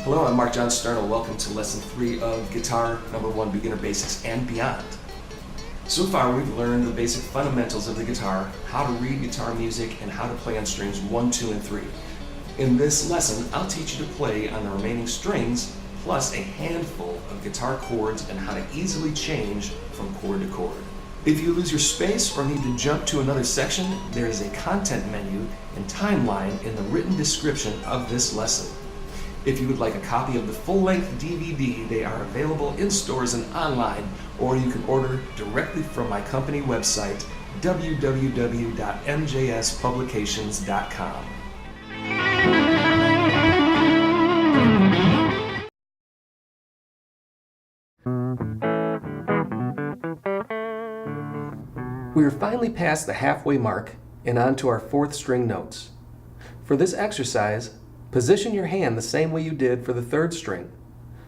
Hello, I'm Mark John Sternal. Welcome to Lesson 3 of Guitar Number 1 Beginner Basics and Beyond. So far we've learned the basic fundamentals of the guitar, how to read guitar music, and how to play on strings 1, 2, and 3. In this lesson, I'll teach you to play on the remaining strings, plus a handful of guitar chords and how to easily change from chord to chord. If you lose your space or need to jump to another section, there is a content menu and timeline in the written description of this lesson. If you would like a copy of the full-length DVD, they are available in stores and online, or you can order directly from my company website, www.mjspublications.com. We are finally past the halfway mark and on to our 4th string notes. For this exercise, position your hand the same way you did for the 3rd string,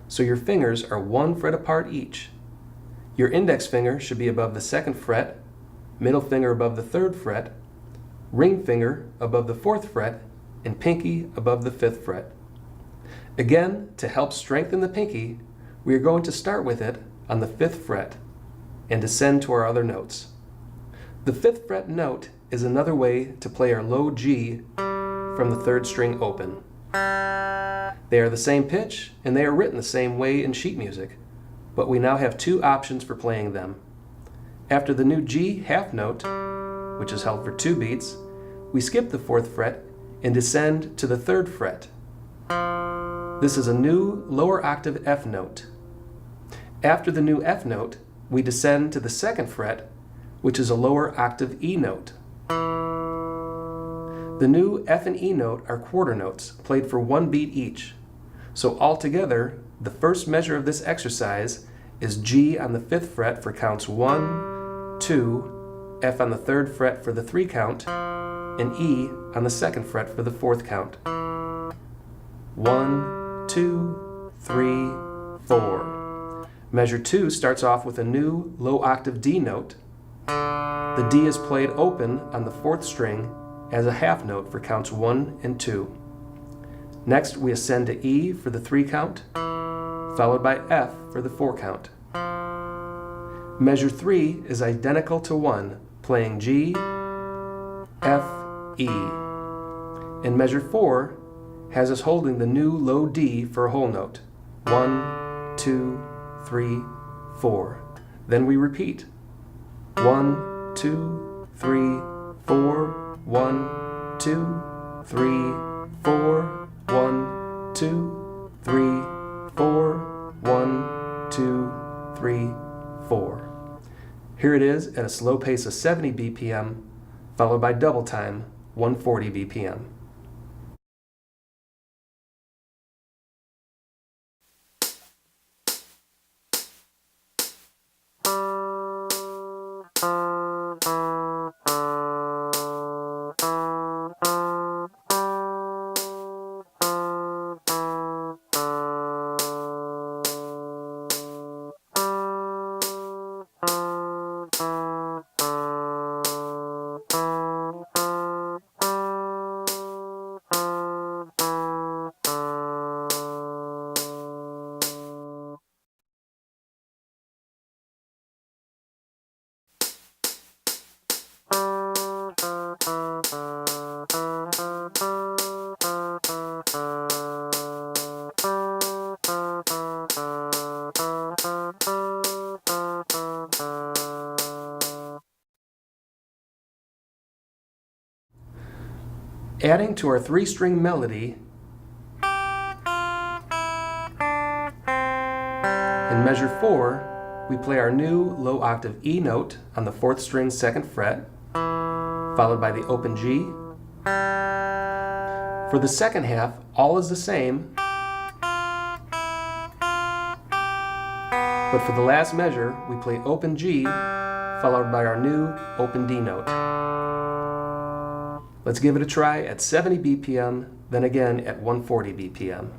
so your fingers are 1 fret apart each. Your index finger should be above the 2nd fret, middle finger above the 3rd fret, ring finger above the 4th fret, and pinky above the 5th fret. Again, to help strengthen the pinky, we are going to start with it on the 5th fret and descend to our other notes. The 5th fret note is another way to play our low G from the 3rd string open. They are the same pitch and they are written the same way in sheet music, but we now have 2 options for playing them. After the new G half note, which is held for 2 beats, we skip the 4th fret and descend to the 3rd fret. This is a new lower octave F note. After the new F note, we descend to the 2nd fret, which is a lower octave E note. The new F and E note are quarter notes, played for 1 beat each. So altogether, the first measure of this exercise is G on the 5th fret for counts 1, 2, F on the 3rd fret for the 3 count, and E on the 2nd fret for the 4th count. 1, 2, 3, 4. Measure 2 starts off with a new low octave D note. The D is played open on the 4th string as a half note for counts 1 and 2. Next, we ascend to E for the 3 count, followed by F for the 4 count. Measure 3 is identical to 1, playing G, F, E. And measure 4 has us holding the new low D for a whole note. 1, 2, 3, 4. Then we repeat. 1, 2, 3, 4, 1, 2, 3, 4, 1, 2, 3, 4, 1, 2, 3, 4. Here it is at a slow pace of 70 BPM, followed by double time, 140 BPM. Adding to our 3-string melody, in measure 4, we play our new low octave E note on the 4th string 2nd fret, followed by the open G. For the second half, all is the same, but for the last measure, we play open G, followed by our new open D note. Let's give it a try at 70 BPM, then again at 140 BPM.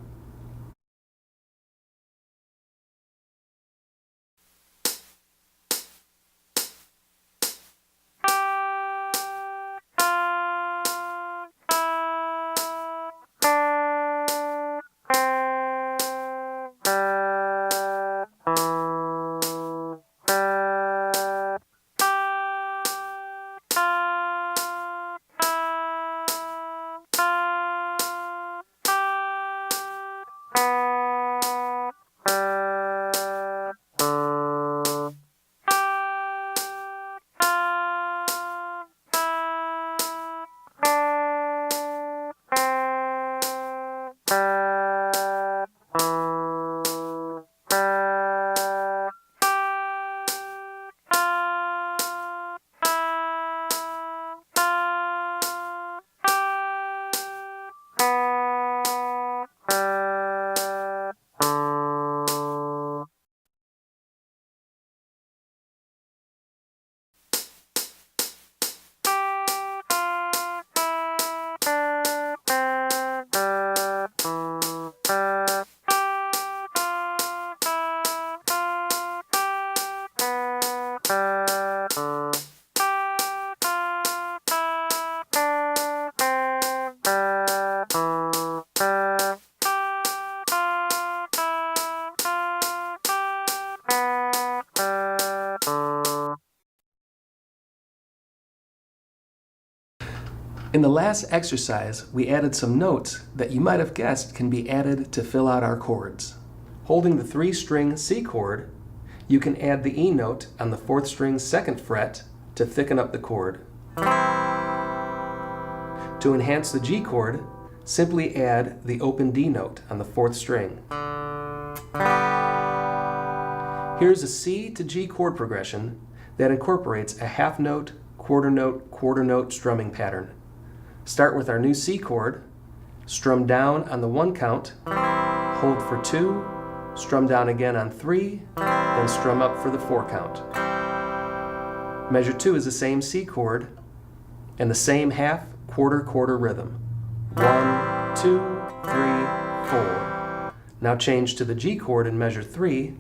In the last exercise, we added some notes that you might have guessed can be added to fill out our chords. Holding the 3-string C chord, you can add the E note on the 4th string 2nd fret to thicken up the chord. To enhance the G chord, simply add the open D note on the 4th string. Here's a C to G chord progression that incorporates a half note, quarter note strumming pattern. Start with our new C chord, strum down on the 1 count, hold for 2, strum down again on 3, then strum up for the 4 count. Measure 2 is the same C chord and the same half, quarter rhythm. 1, 2, 3, 4. Now change to the G chord in measure 3,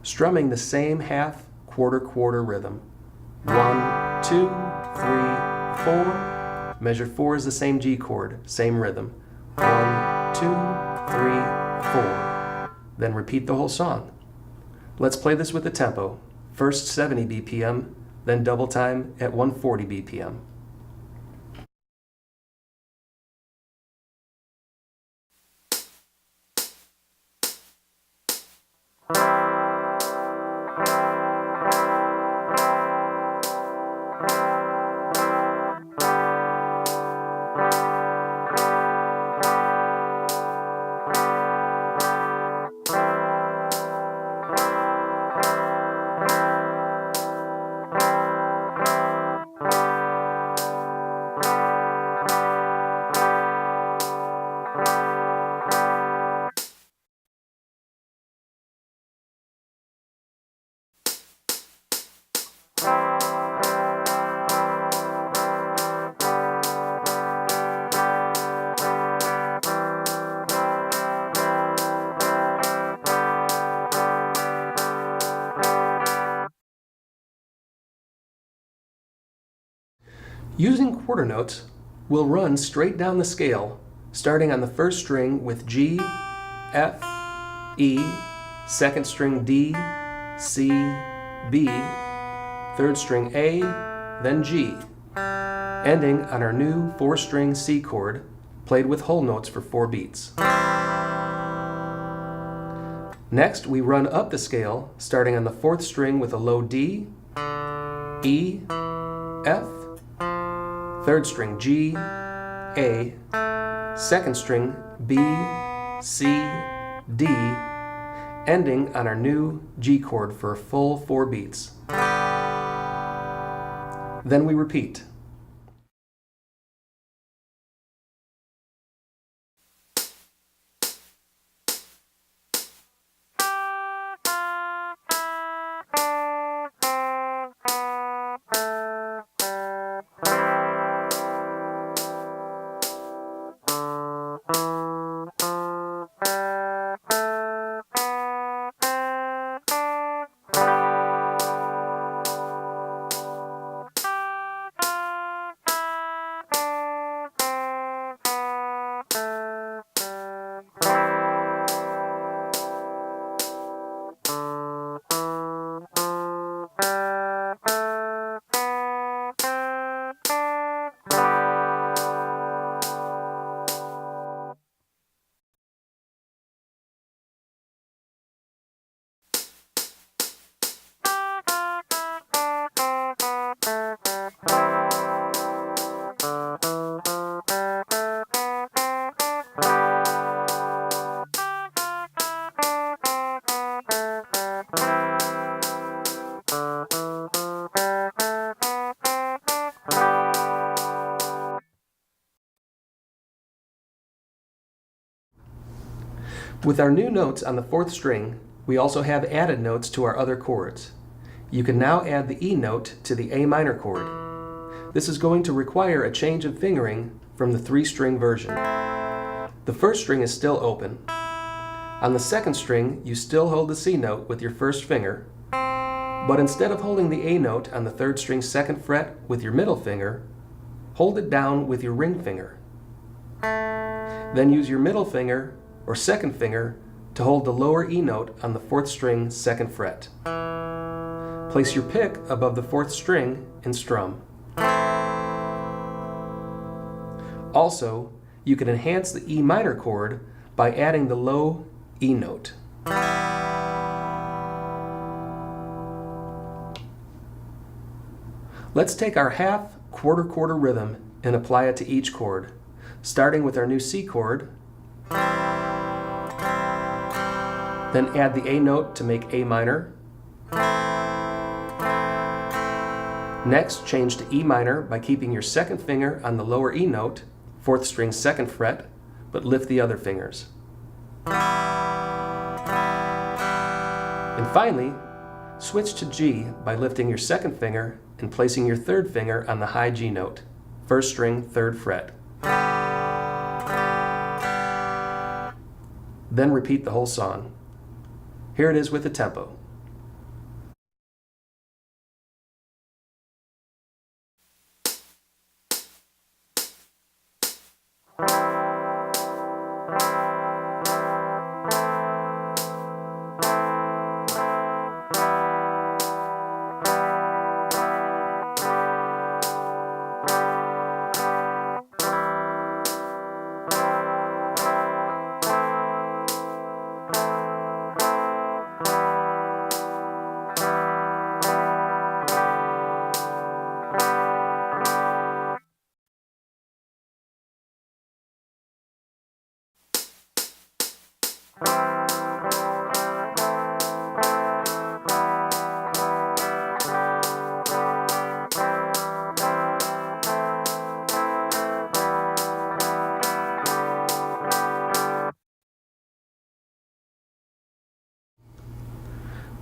strumming the same half, quarter rhythm. 1, 2, 3, 4. Measure 4 is the same G chord, same rhythm. 1, 2, 3, 4. Then repeat the whole song. Let's play this with the tempo. First 70 BPM, then double time at 140 BPM. Using quarter notes, we'll run straight down the scale, starting on the 1st string with G, F, E, 2nd string D, C, B, 3rd string A, then G, ending on our new 4-string C chord, played with whole notes for 4 beats. Next, we run up the scale, starting on the 4th string with a low D, E, F, 3rd string G, A, 2nd string B, C, D, ending on our new G chord for a full 4 beats. Then we repeat. With our new notes on the 4th string, we also have added notes to our other chords. You can now add the E note to the A minor chord. This is going to require a change of fingering from the 3-string version. The 1st string is still open. On the 2nd string, you still hold the C note with your 1st finger, but instead of holding the A note on the 3rd string 2nd fret with your middle finger, hold it down with your ring finger. Then use your middle finger or 2nd finger to hold the lower E note on the 4th string 2nd fret. Place your pick above the 4th string and strum. Also, you can enhance the E minor chord by adding the low E note. Let's take our half, quarter, quarter rhythm and apply it to each chord, starting with our new C chord, then add the A note to make A minor. Next, change to E minor by keeping your second finger on the lower E note, 4th string 2nd fret, but lift the other fingers. And finally, switch to G by lifting your second finger and placing your third finger on the high G note, 1st string 3rd fret. Then repeat the whole song. Here it is with the tempo.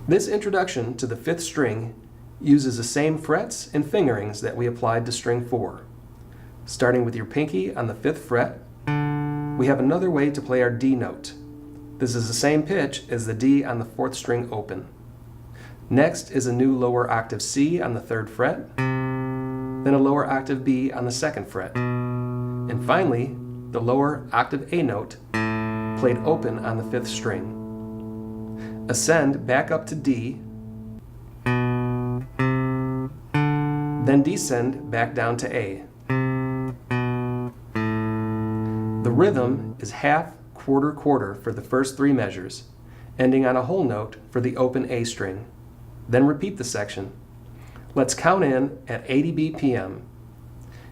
This introduction to the 5th string uses the same frets and fingerings that we applied to string 4. Starting with your pinky on the 5th fret, we have another way to play our D note. This is the same pitch as the D on the 4th string open. Next is a new lower octave C on the 3rd fret, then a lower octave B on the 2nd fret, and finally the lower octave A note played open on the 5th string. Ascend back up to D, then descend back down to A. The rhythm is half, quarter, quarter for the first 3 measures, ending on a whole note for the open A string. Then repeat the section. Let's count in at 80 BPM.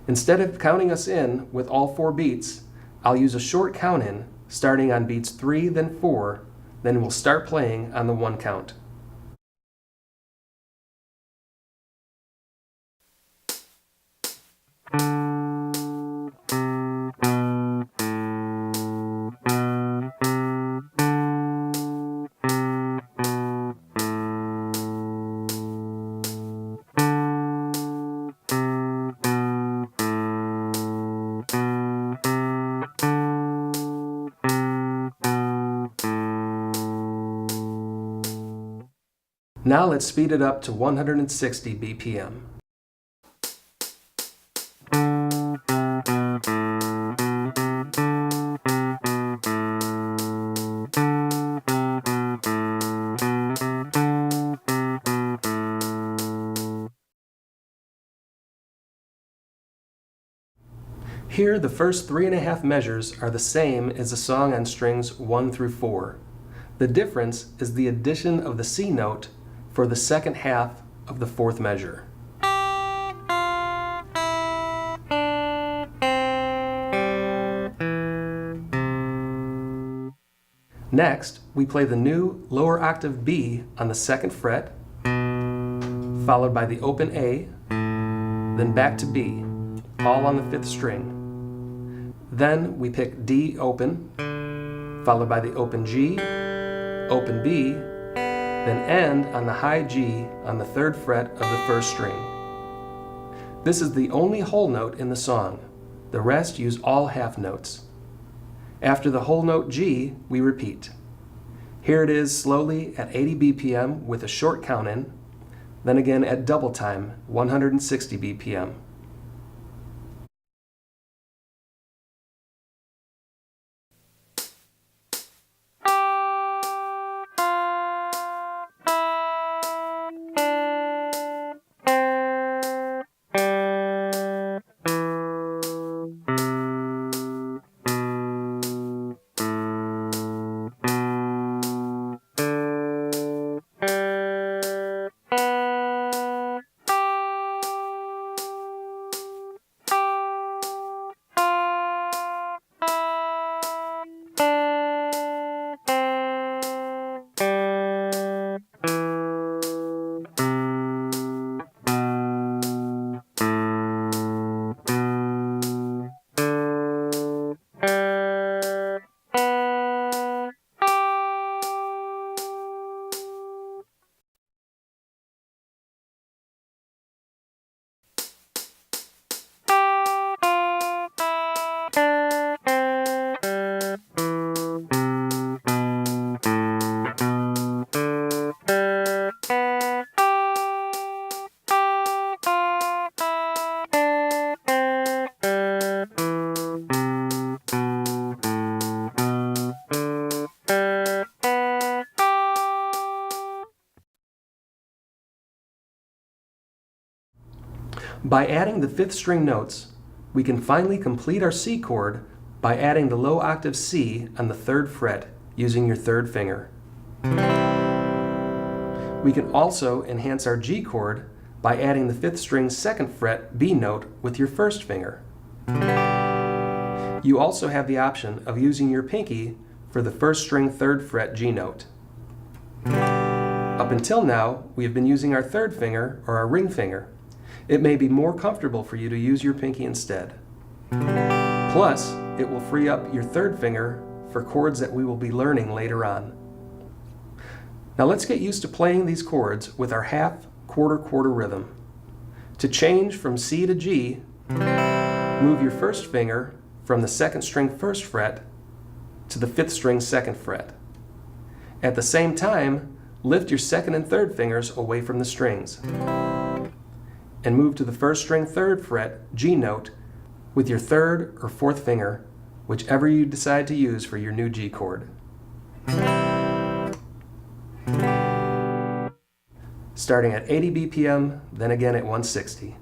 Instead of counting us in with all 4 beats, I'll use a short count in starting on beats 3 then 4, then we'll start playing on the 1 count. Now let's speed it up to 160 BPM. Here, the first 3.5 measures are the same as the song on strings 1 through 4. The difference is the addition of the C note for the second half of the 4th measure. Next, we play the new lower octave B on the 2nd fret, followed by the open A, then back to B, all on the 5th string. Then we pick D open, followed by the open G, open B, then end on the high G on the 3rd fret of the 1st string. This is the only whole note in the song. The rest use all half notes. After the whole note G, we repeat. Here it is slowly at 80 BPM with a short count in, then again at double time, 160 BPM. By adding the fifth string notes, we can finally complete our C chord by adding the low octave C on the 3rd fret using your 3rd finger. We can also enhance our G chord by adding the 5th string's 2nd fret B note with your 1st finger. You also have the option of using your pinky for the 1st string 3rd fret G note. Up until now, we have been using our 3rd finger or our ring finger. It may be more comfortable for you to use your pinky instead. Plus, it will free up your 3rd finger for chords that we will be learning later on. Now let's get used to playing these chords with our half, quarter, quarter rhythm. To change from C to G, move your 1st finger from the 2nd string 1st fret to the 5th string 2nd fret. At the same time, lift your 2nd and 3rd fingers away from the strings and move to the 1st string 3rd fret G note with your 3rd or 4th finger, whichever you decide to use for your new G chord. Starting at 80 BPM, then again at 160.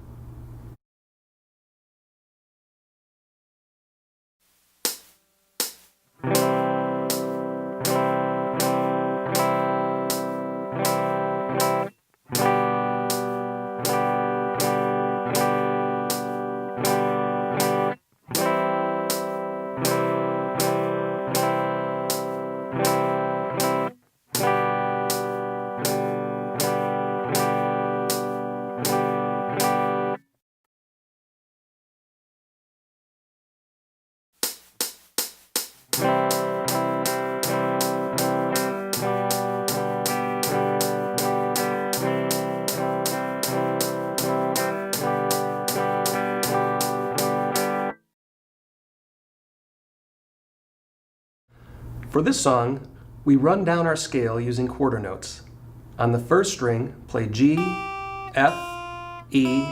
For this song, we run down our scale using quarter notes. On the 1st string, play G, F, E,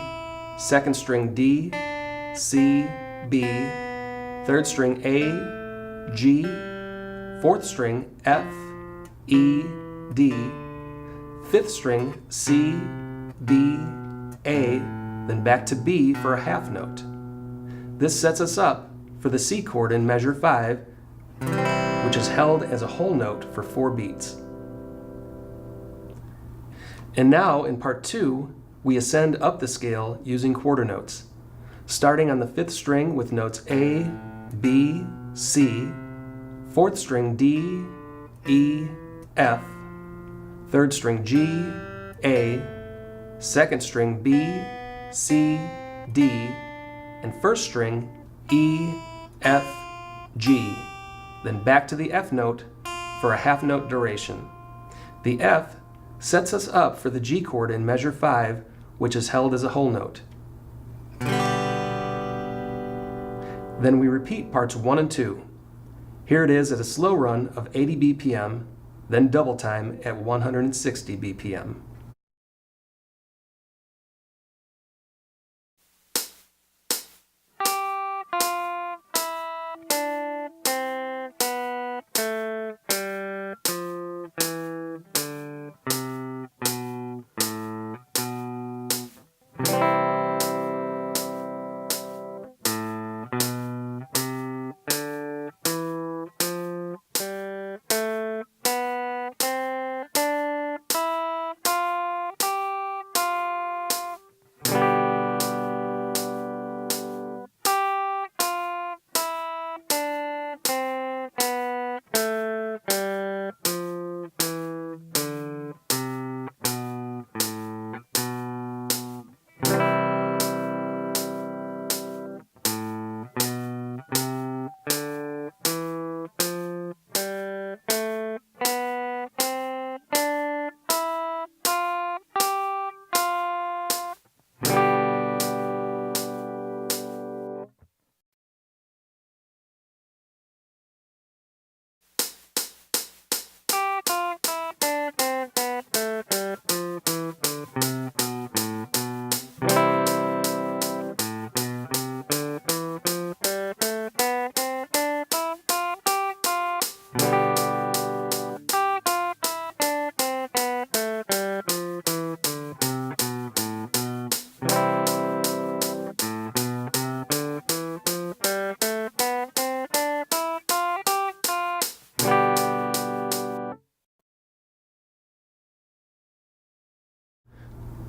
2nd string D, C, B, 3rd string A, G, 4th string F, E, D, 5th string C, B, A, then back to B for a half note. This sets us up for the C chord in measure 5, which is held as a whole note for 4 beats. And now, in part 2, we ascend up the scale using quarter notes, starting on the 5th string with notes A, B, C, 4th string D, E, F, 3rd string G, A, 2nd string B, C, D, and 1st string E, F, G. Then back to the F note for a half note duration. The F sets us up for the G chord in measure 5, which is held as a whole note. Then we repeat parts 1 and 2. Here it is at a slow run of 80 BPM, then double time at 160 BPM.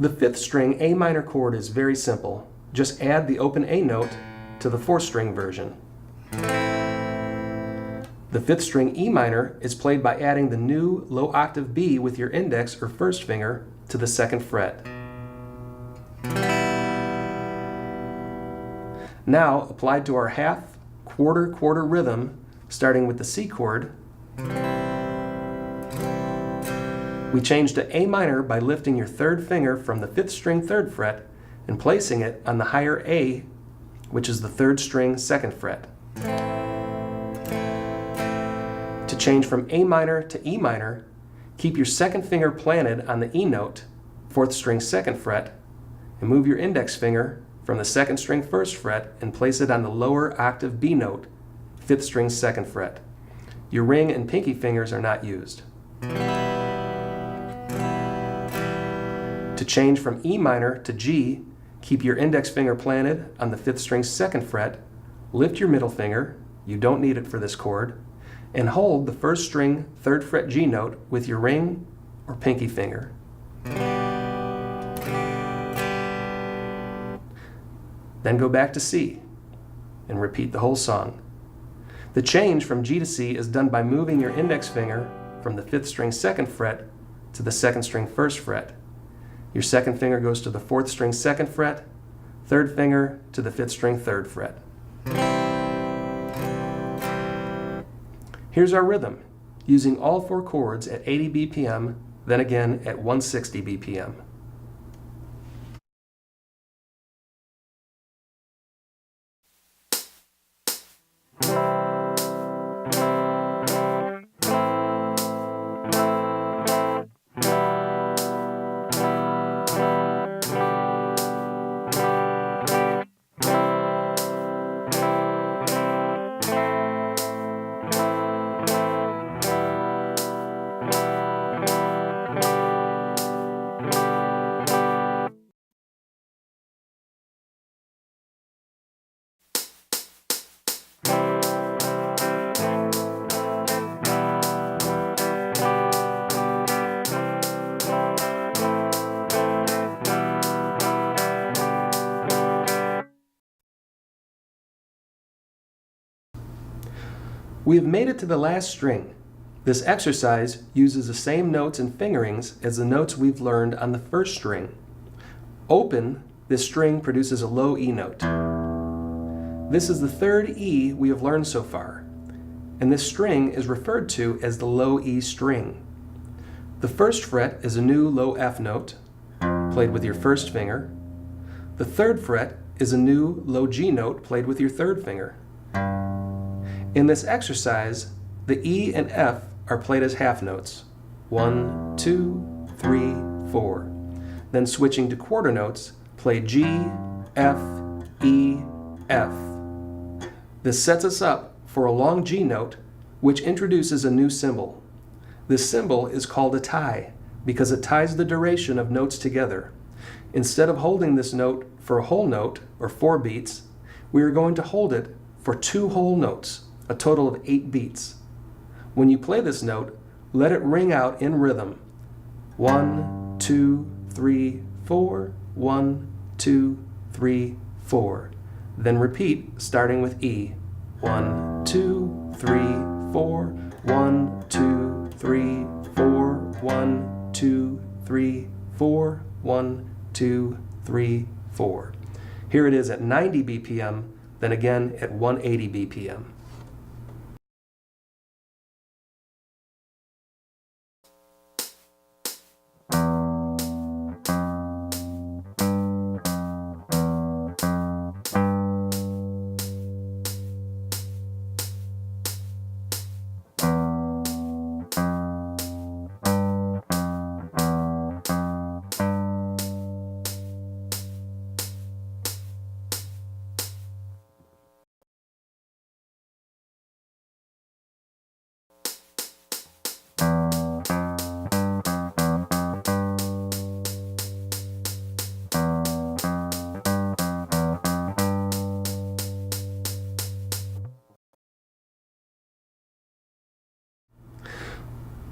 The 5th string A minor chord is very simple. Just add the open A note to the 4th string version. The 5th string E minor is played by adding the new low octave B with your index or first finger to the 2nd fret. Now, applied to our half, quarter, quarter rhythm, starting with the C chord, we change to A minor by lifting your 3rd finger from the 5th string 3rd fret and placing it on the higher A, which is the 3rd string 2nd fret. To change from A minor to E minor, keep your 2nd finger planted on the E note, 4th string 2nd fret, and move your index finger from the 2nd string 1st fret and place it on the lower octave B note, 5th string 2nd fret. Your ring and pinky fingers are not used. To change from E minor to G, keep your index finger planted on the 5th string 2nd fret, lift your middle finger, you don't need it for this chord, and hold the 1st string 3rd fret G note with your ring or pinky finger. Then go back to C and repeat the whole song. The change from G to C is done by moving your index finger from the 5th string 2nd fret to the 2nd string 1st fret. Your 2nd finger goes to the 4th string 2nd fret, 3rd finger to the 5th string 3rd fret. Here's our rhythm, using all 4 chords at 80 BPM, then again at 160 BPM. We have made it to the last string. This exercise uses the same notes and fingerings as the notes we've learned on the 1st string. Open, this string produces a low E note. This is the 3rd E we have learned so far, and this string is referred to as the low E string. The 1st fret is a new low F note, played with your 1st finger. The 3rd fret is a new low G note, played with your 3rd finger. In this exercise, the E and F are played as half notes. 1, 2, 3, 4. Then switching to quarter notes, play G, F, E, F. This sets us up for a long G note, which introduces a new symbol. This symbol is called a tie because it ties the duration of notes together. Instead of holding this note for a whole note, or 4 beats, we are going to hold it for 2 whole notes, a total of 8 beats. When you play this note, let it ring out in rhythm. 1, 2, 3, 4, 1, 2, 3, 4. Then repeat, starting with E. 1, 2, 3, 4, 1, 2, 3, 4, 1, 2, 3, 4, 1, 2, 3, 4. Here it is at 90 BPM, then again at 180 BPM.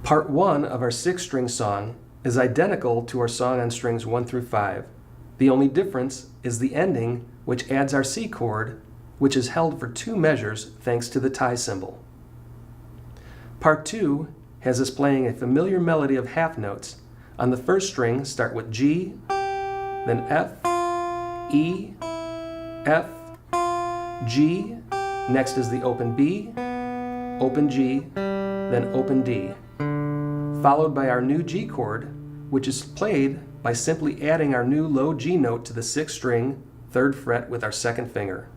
Part 1 of our 6-string song is identical to our song on strings 1 through 5. The only difference is the ending, which adds our C chord, which is held for 2 measures thanks to the tie symbol. Part 2 has us playing a familiar melody of half notes. On the first string, start with G, then F, E, F, G. Next is the open B, open G, then open D, followed by our new G chord, which is played by simply adding our new low G note to the 6th string, 3rd fret with our 2nd finger.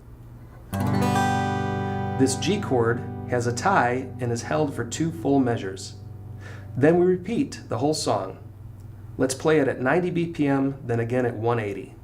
This G chord has a tie and is held for 2 full measures. Then we repeat the whole song. Let's play it at 90 BPM, then again at 180.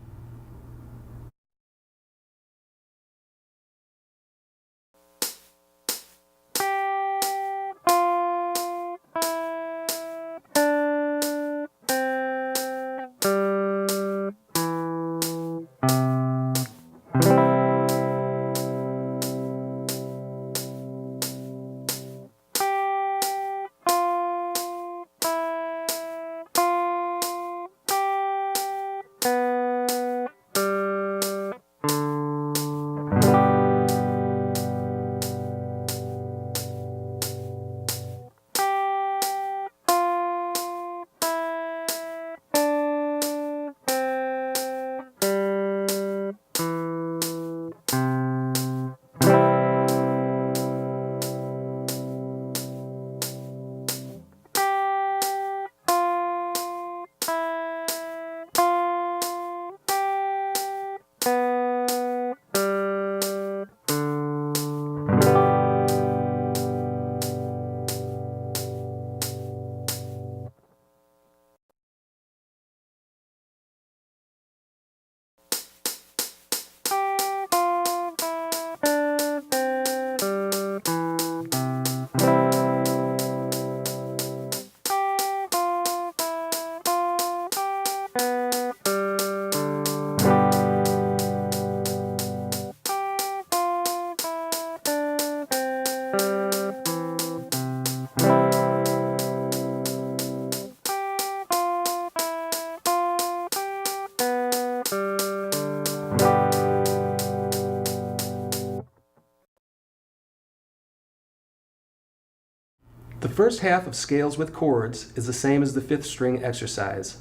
The first half of Scales with Chords is the same as the 5th string exercise.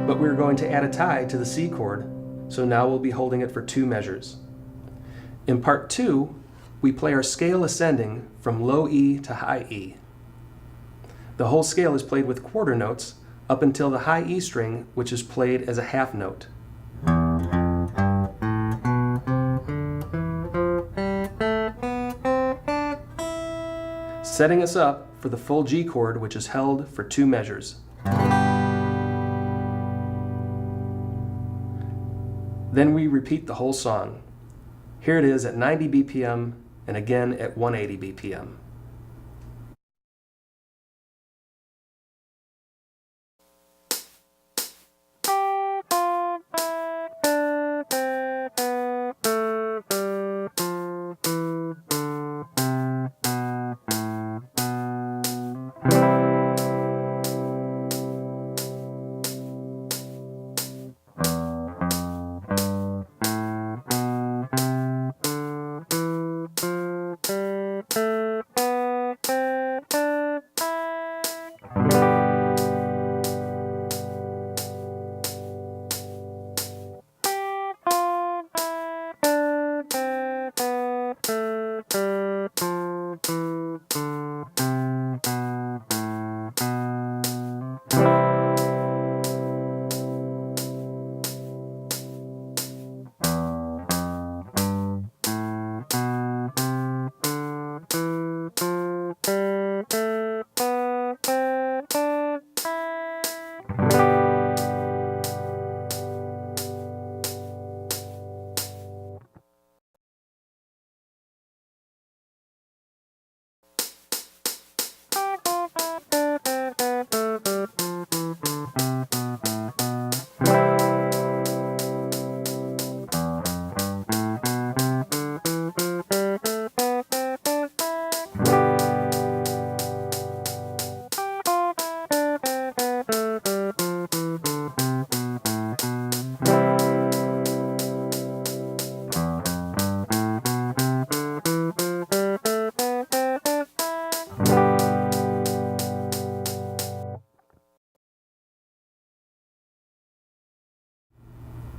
But we're going to add a tie to the C chord, so now we'll be holding it for 2 measures. In part 2, we play our scale ascending from low E to high E. The whole scale is played with quarter notes up until the high E string, which is played as a half note. Setting us up for the full G chord, which is held for 2 measures. Then we repeat the whole song. Here it is at 90 BPM and again at 180 BPM.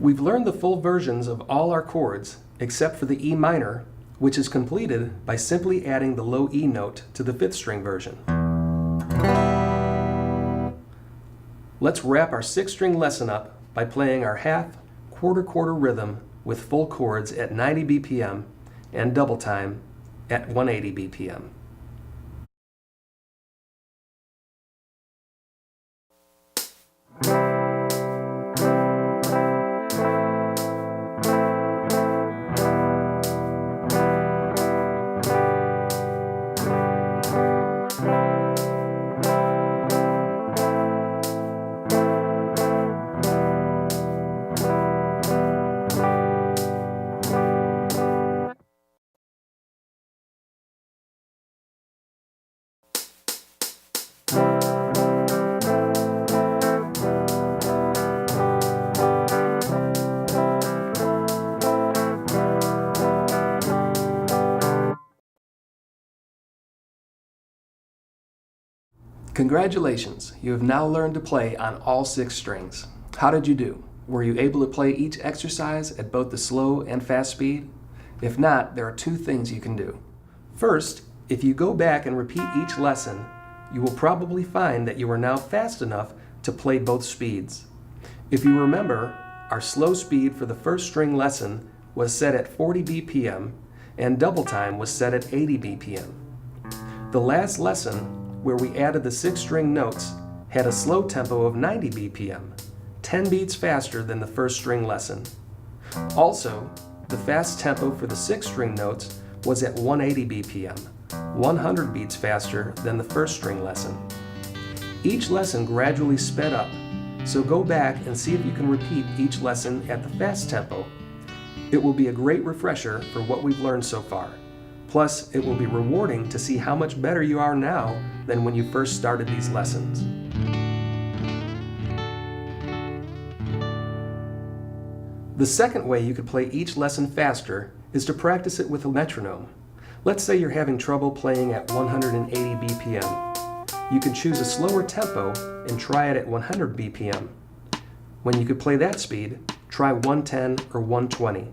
We've learned the full versions of all our chords except for the E minor, which is completed by simply adding the low E note to the 5th string version. Let's wrap our 6th string lesson up by playing our half, quarter rhythm with full chords at 90 BPM and double time at 180 BPM. Congratulations, you have now learned to play on all 6 strings. How did you do? Were you able to play each exercise at both the slow and fast speed? If not, there are 2 things you can do. First, if you go back and repeat each lesson, you will probably find that you are now fast enough to play both speeds. If you remember, our slow speed for the 1st string lesson was set at 40 BPM and double time was set at 80 BPM. The last lesson, where we added the 6 string notes, had a slow tempo of 90 BPM, 10 beats faster than the 1st string lesson. Also, the fast tempo for the 6 string notes was at 180 BPM, 100 beats faster than the 1st string lesson. Each lesson gradually sped up, so go back and see if you can repeat each lesson at the fast tempo. It will be a great refresher for what we've learned so far. Plus, it will be rewarding to see how much better you are now than when you first started these lessons. The second way you could play each lesson faster is to practice it with a metronome. Let's say you're having trouble playing at 180 BPM. You can choose a slower tempo and try it at 100 BPM. When you could play that speed, try 110 or 120.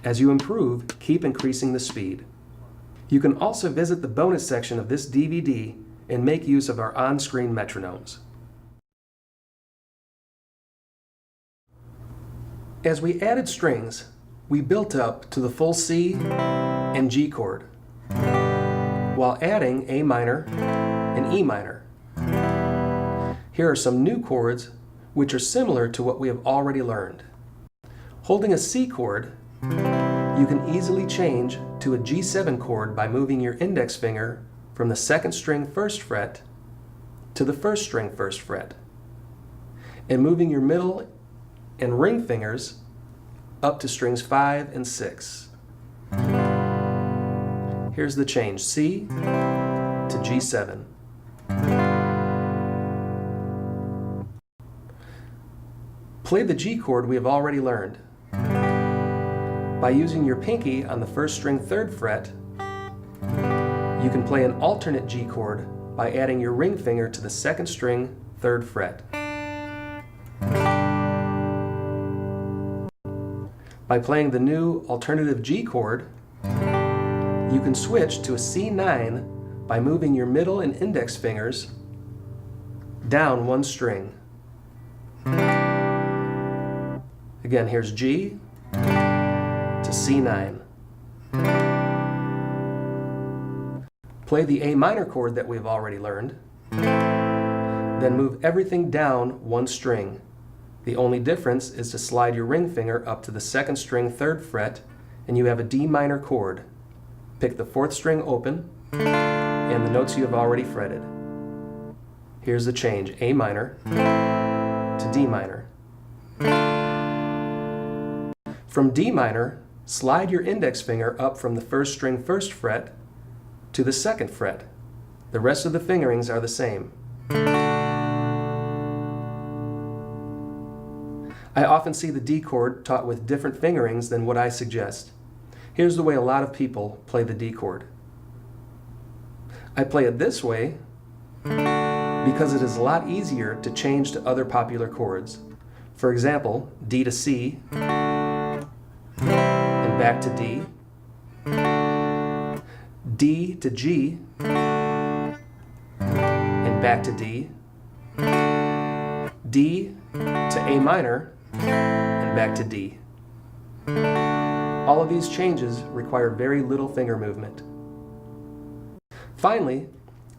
As you improve, keep increasing the speed. You can also visit the bonus section of this DVD and make use of our on-screen metronomes. As we added strings, we built up to the full C and G chord, while adding A minor and E minor. Here are some new chords which are similar to what we have already learned. Holding a C chord, you can easily change to a G7 chord by moving your index finger from the 2nd string 1st fret to the 1st string 1st fret, and moving your middle and ring fingers up to strings 5 and 6. Here's the change, C to G7. Play the G chord we have already learned. By using your pinky on the 1st string 3rd fret, you can play an alternate G chord by adding your ring finger to the 2nd string 3rd fret. By playing the new alternative G chord, you can switch to a C9 by moving your middle and index fingers down 1 string. Again, here's G to C9. Play the A minor chord that we've already learned, then move everything down 1 string. The only difference is to slide your ring finger up to the 2nd string 3rd fret and you have a D minor chord. Pick the 4th string open and the notes you have already fretted. Here's the change, A minor to D minor. From D minor, slide your index finger up from the 1st string 1st fret to the 2nd fret. The rest of the fingerings are the same. I often see the D chord taught with different fingerings than what I suggest. Here's the way a lot of people play the D chord. I play it this way because it is a lot easier to change to other popular chords. For example, D to C, and back to D, D to G, and back to D, D to A minor, and back to D. All of these changes require very little finger movement. Finally,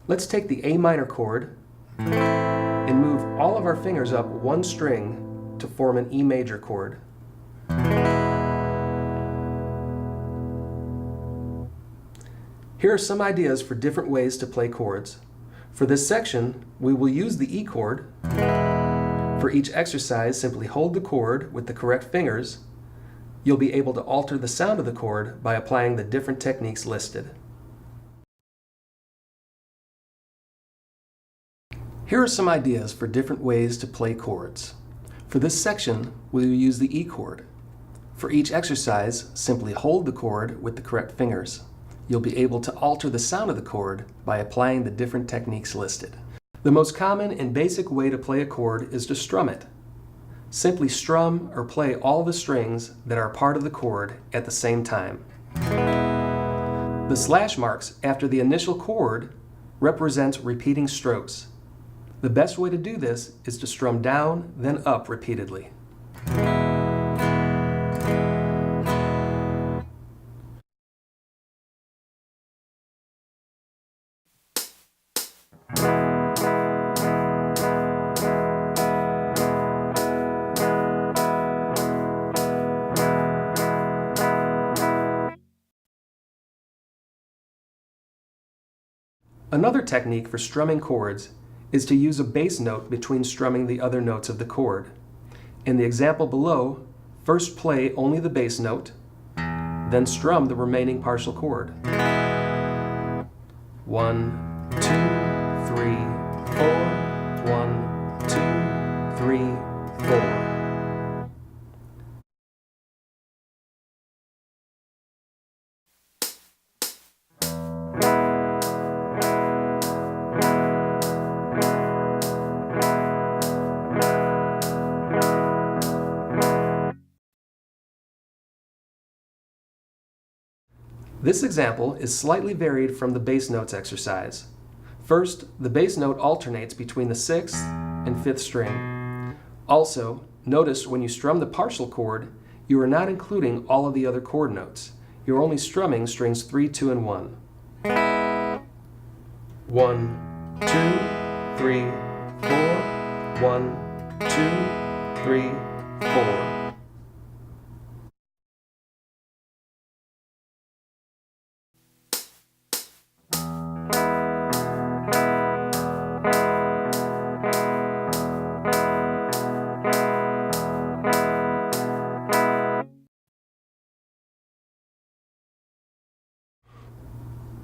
let's take the A minor chord and move all of our fingers up one string to form an E major chord. Here are some ideas for different ways to play chords. For this section, we will use the E chord. For each exercise, simply hold the chord with the correct fingers. You'll be able to alter the sound of the chord by applying the different techniques listed. Here are some ideas for different ways to play chords. For this section, we will use the E chord. For each exercise, simply hold the chord with the correct fingers. You'll be able to alter the sound of the chord by applying the different techniques listed. The most common and basic way to play a chord is to strum it. Simply strum or play all the strings that are part of the chord at the same time. The slash marks after the initial chord represent repeating strokes. The best way to do this is to strum down, then up repeatedly. Another technique for strumming chords is to use a bass note between strumming the other notes of the chord. In the example below, first play only the bass note, then strum the remaining partial chord. 1, 2, 3, 4, 1, 2, 3, 4. This example is slightly varied from the bass notes exercise. First, the bass note alternates between the 6th and 5th string. Also, notice when you strum the partial chord, you are not including all of the other chord notes. You're only strumming strings 3, 2, and 1. 1, 2, 3, 4, 1, 2, 3, 4.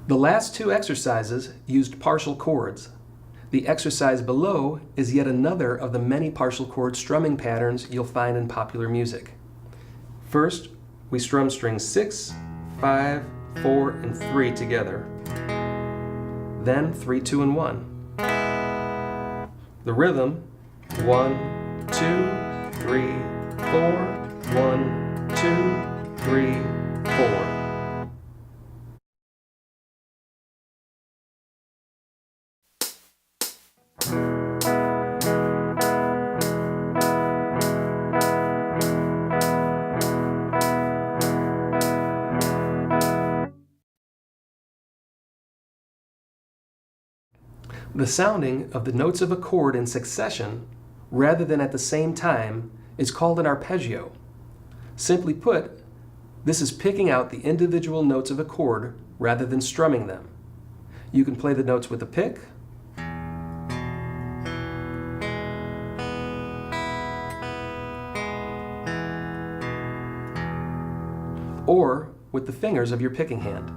The last two exercises used partial chords. The exercise below is yet another of the many partial chord strumming patterns you'll find in popular music. First, we strum strings 6, 5, 4, and 3 together. Then 3, 2, and 1. The rhythm, 1, 2, 3, 4, 1, 2, 3, 4. The sounding of the notes of a chord in succession, rather than at the same time, is called an arpeggio. Simply put, this is picking out the individual notes of a chord rather than strumming them. You can play the notes with a pick, or with the fingers of your picking hand.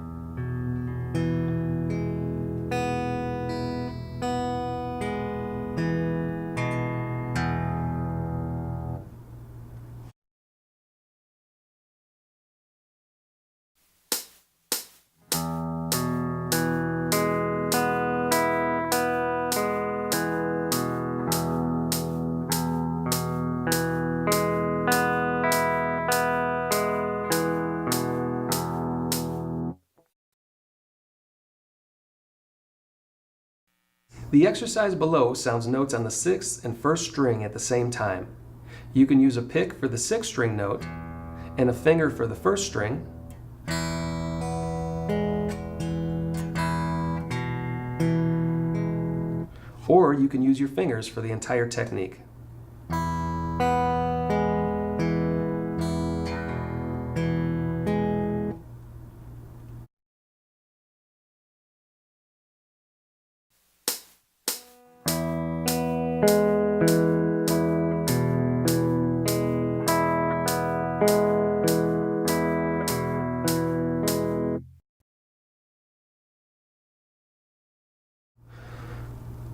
The exercise below sounds notes on the 6th and 1st string at the same time. You can use a pick for the 6th string note and a finger for the 1st string, or you can use your fingers for the entire technique.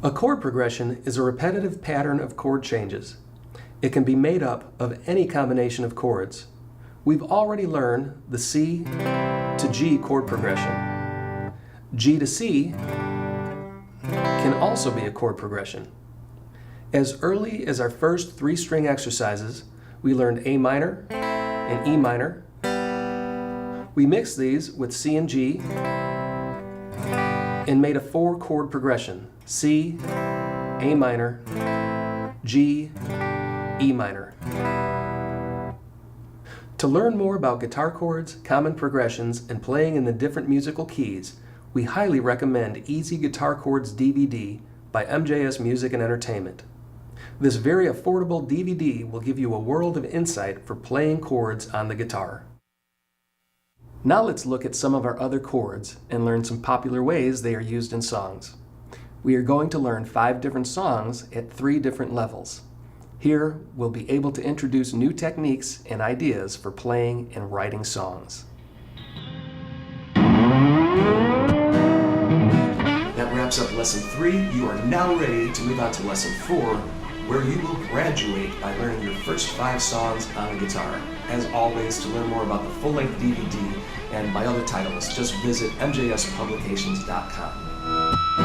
A chord progression is a repetitive pattern of chord changes. It can be made up of any combination of chords. We've already learned the C to G chord progression. G to C can also be a chord progression. As early as our first 3-string exercises, we learned A minor and E minor. We mixed these with C and G and made a 4-chord progression: C, A minor, G, E minor. To learn more about guitar chords, common progressions, and playing in the different musical keys, we highly recommend Easy Guitar Chords DVD by MJS Music and Entertainment. This very affordable DVD will give you a world of insight for playing chords on the guitar. Now let's look at some of our other chords and learn some popular ways they are used in songs. We are going to learn 5 different songs at 3 different levels. Here, we'll be able to introduce new techniques and ideas for playing and writing songs. That wraps up Lesson 3. You are now ready to move on to Lesson 4, where you will graduate by learning your first 5 songs on the guitar. As always, to learn more about the full-length DVD and my other titles, just visit mjspublications.com.